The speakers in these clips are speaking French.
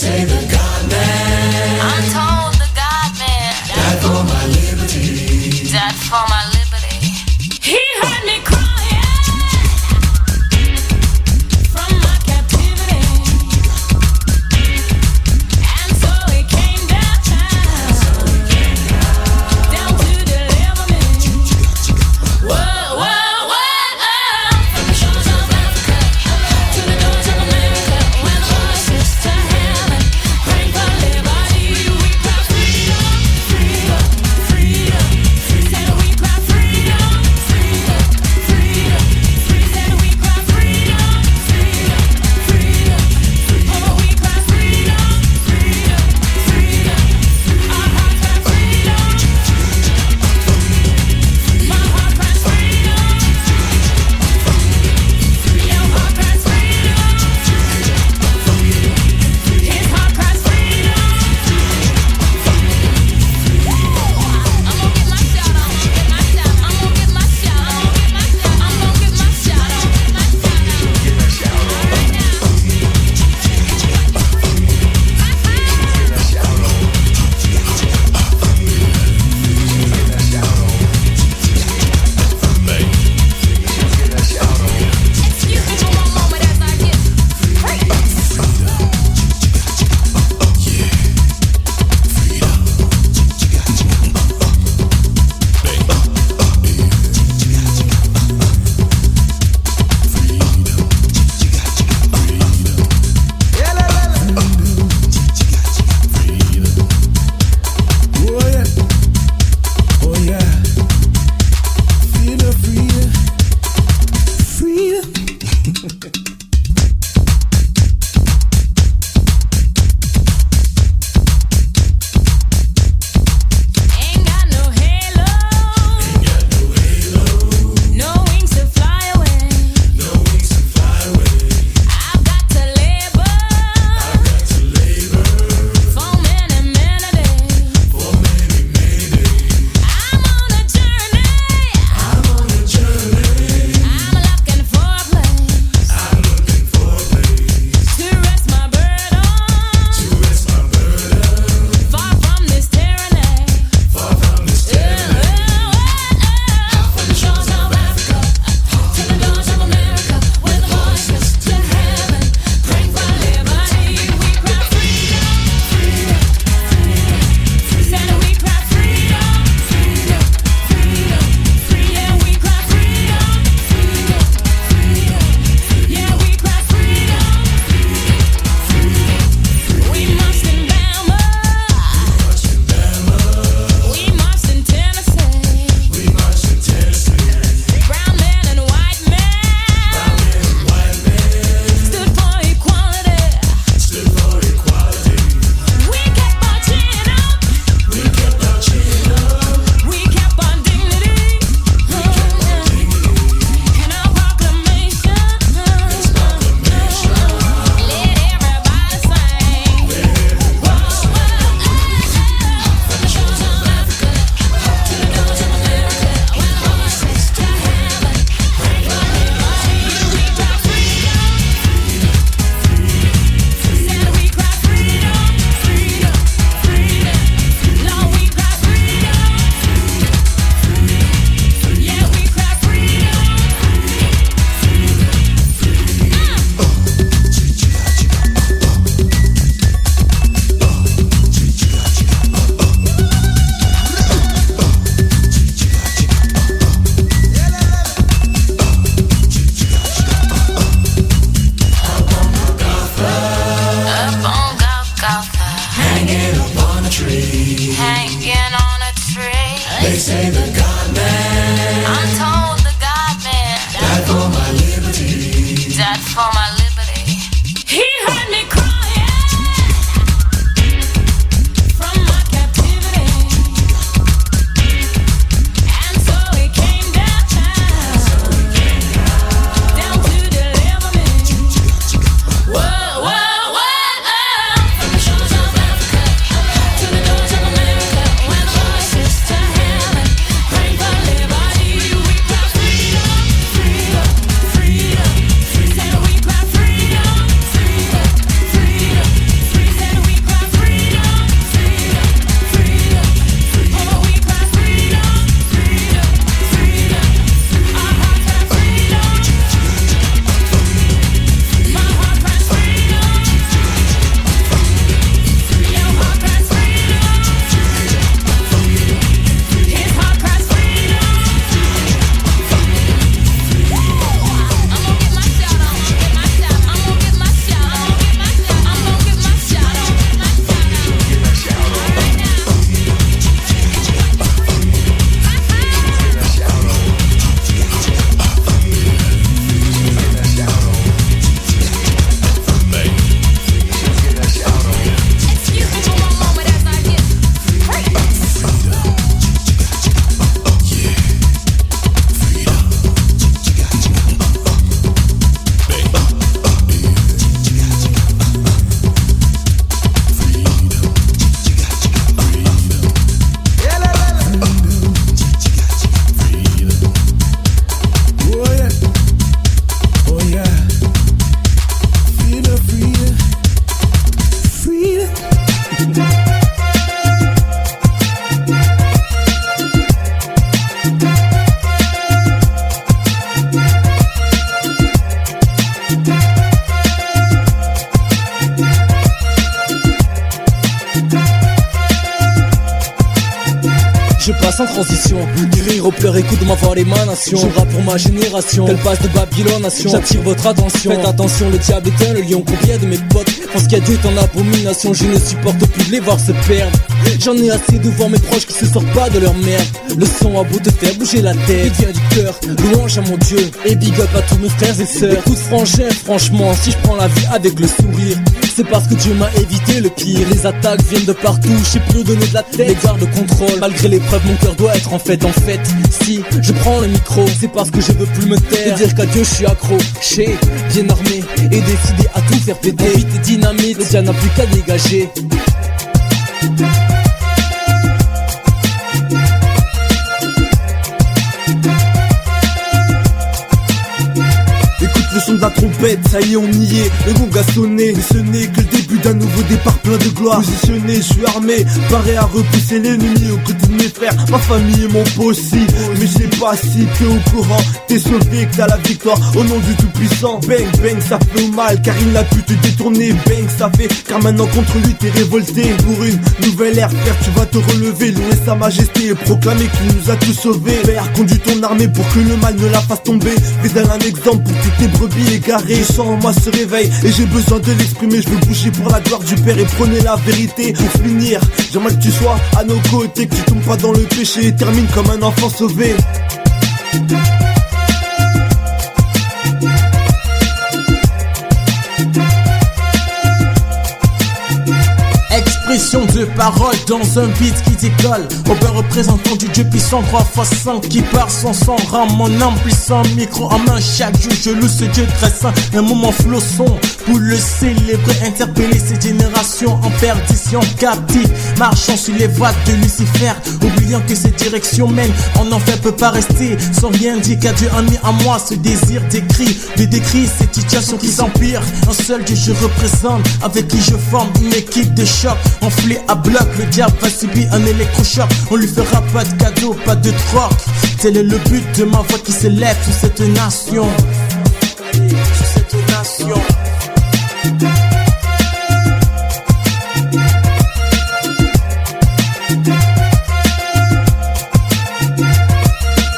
say the God man. I'm told the God man died for my liberty. Died for my liberty. He heard me crying. passe en transition, du rire aux pleurs, écoute ma voix l'émanation. Je rappe pour ma génération, qu'elle passe de Babylone nation. J'attire votre attention, faites attention, le diable est un le lion. Combien de mes potes pensent qu'il y a Dieu est en abomination. Je ne supporte plus de les voir se perdre. J'en ai assez de voir mes proches qui se sortent pas de leur merde. Le son a beau te faire bouger la tête, il vient du cœur, louange à mon Dieu. Et big up à tous mes frères et sœurs. Écoute frangin, franchement, si je prends la vie avec le sourire, c'est parce que Dieu m'a évité le pire. Les attaques viennent de partout, je sais plus où donner de la tête. Les gardes contrôle, malgré l'épreuve mon cœur doit être en fait. Si je prends le micro, c'est parce que je veux plus me taire. Et dire qu'à Dieu je suis accro, j'ai bien armé et décidé à tout faire péter. Vite et dynamite, le diable n'a plus qu'à dégager. Le son de la trompette, ça y est on y est, le gong a sonné. Mais ce n'est que le début d'un nouveau départ plein de gloire. Positionné, je suis armé, paré à repousser l'ennemi aux côtés de mes frères, ma famille et mon pot aussi. Mais je sais pas si t'es au courant, t'es sauvé que t'as la victoire au nom du tout-puissant. Bang bang ça fait mal car il n'a pu te détourner. Bang ça fait car maintenant contre lui t'es révolté. Pour une nouvelle ère frère tu vas te relever, louer sa majesté et proclamer qu'il nous a tous sauvés. Père conduis ton armée pour que le mal ne la fasse tomber. Fais d'elle un exemple pour toutes tes brebis égarées. Je sens en moi se réveille et j'ai besoin de l'exprimer. Je veux bouger pour la gloire du Père et prôner la vérité. Pour finir, j'aimerais que tu sois à nos côtés, que tu tombes pas dans le péché et termine comme un enfant sauvé. Expression de parole dans un beat qui décolle. Aubin représentant du Dieu puissant 3x5 qui part sans son rang. Mon âme puissant, micro en main. Chaque jour je loue ce Dieu très saint. Un moment flosson pour le célébrer, interpeller cette génération en perdition, captif, marchant sur les voies de Lucifer, oubliant que cette direction mène en enfer peut pas rester sans rien dire qu'à Dieu a mis en moi ce désir d'écrit, de décrire cette situation qui s'empire. Un seul Dieu je représente, avec qui je forme une équipe de choc. Enflé à bloc, le diable va subir un électrochoc. On lui fera pas de cadeau, pas de troc. Tel est le but de ma voix qui s'élève sur cette nation. Sur cette nation.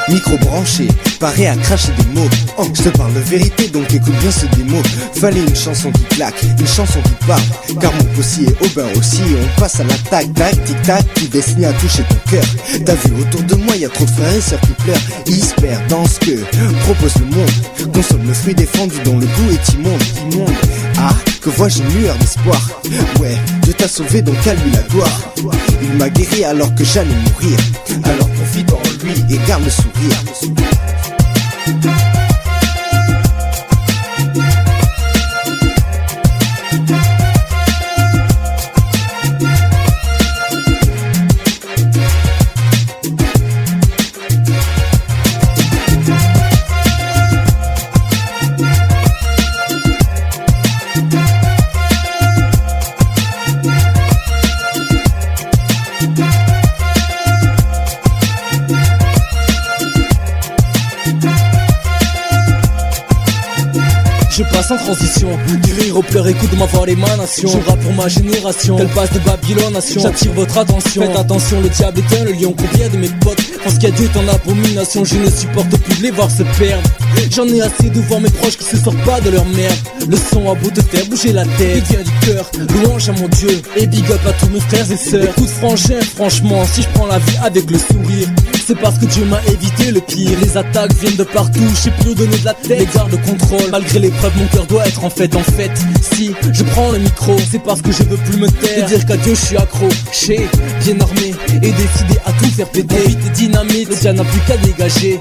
Micro branché, paré à cracher des mots. Je te parle de vérité donc écoute bien ce démo. Fallait une chanson qui claque, une chanson qui parle. Car mon possi est Aubin aussi et on passe à l'attaque. Tac, tic tac, qui destiné à toucher ton cœur. T'as vu autour de moi y'a trop de frères et sœurs qui pleurent. Ils se perdent dans ce que propose le monde. Consomme le fruit défendu dont le goût est immonde. Ah, que vois-je une lueur d'espoir. Ouais, Dieu t'a sauvé donc à lui la gloire. Il m'a guéri alors que j'allais mourir. Alors confie en lui et garde le sourire. Je passe en transition, du rire aux pleurs, écoute ma voix l'émanation. Je rappe pour ma génération, qu'elle passe de Babylone nation. J'attire votre attention, faites attention, le diable est un le lion. Combien de mes potes pensent qu'il y a Dieu est en abomination. Je ne supporte plus de les voir se perdre. J'en ai assez de voir mes proches qui se sortent pas de leur merde. Le son a beau te faire bouger la tête, il vient du cœur, louange à mon Dieu. Et big up à tous mes frères et sœurs. Écoute frangin, franchement, si je prends la vie avec le sourire, c'est parce que Dieu m'a évité le pire. Les attaques viennent de partout, je sais plus où donner de la tête. Les gardes contrôle, malgré l'épreuve mon cœur doit être en fait. Si je prends le micro, c'est parce que je veux plus me taire. Et dire qu'à Dieu je suis accro, j'ai bien armé et décidé à tout faire péter. Vite et dynamite, le diable n'a plus qu'à dégager.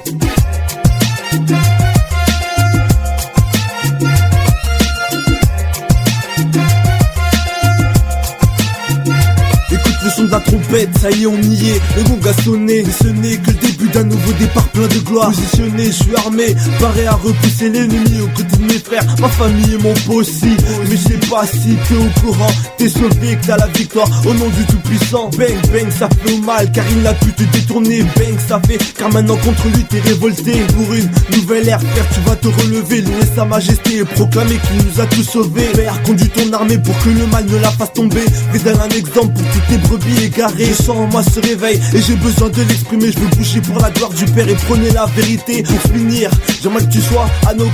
Le son de la trompette, ça y est on y est, le gong a sonné. Mais ce n'est que le début d'un nouveau départ plein de gloire. Positionné, je suis armé, paré à repousser l'ennemi aux côtés de mes frères, ma famille et mon pot aussi. Mais je sais pas si t'es au courant, t'es sauvé que t'as la victoire au nom du tout-puissant. Bang bang ça fait mal car il n'a pu te détourner. Bang ça fait car maintenant contre lui t'es révolté. Pour une nouvelle ère frère tu vas te relever, louer sa majesté et proclamer qu'il nous a tous sauvés. Père conduis ton armée pour que le mal ne la fasse tomber. Fais d'elle un exemple pour toutes tes brebis égarées. barré. Je sens en moi ce réveil et j'ai besoin de l'exprimer. Je veux bouger pour la gloire du Père et prôner la vérité. Pour finir, j'aimerais que tu sois à nos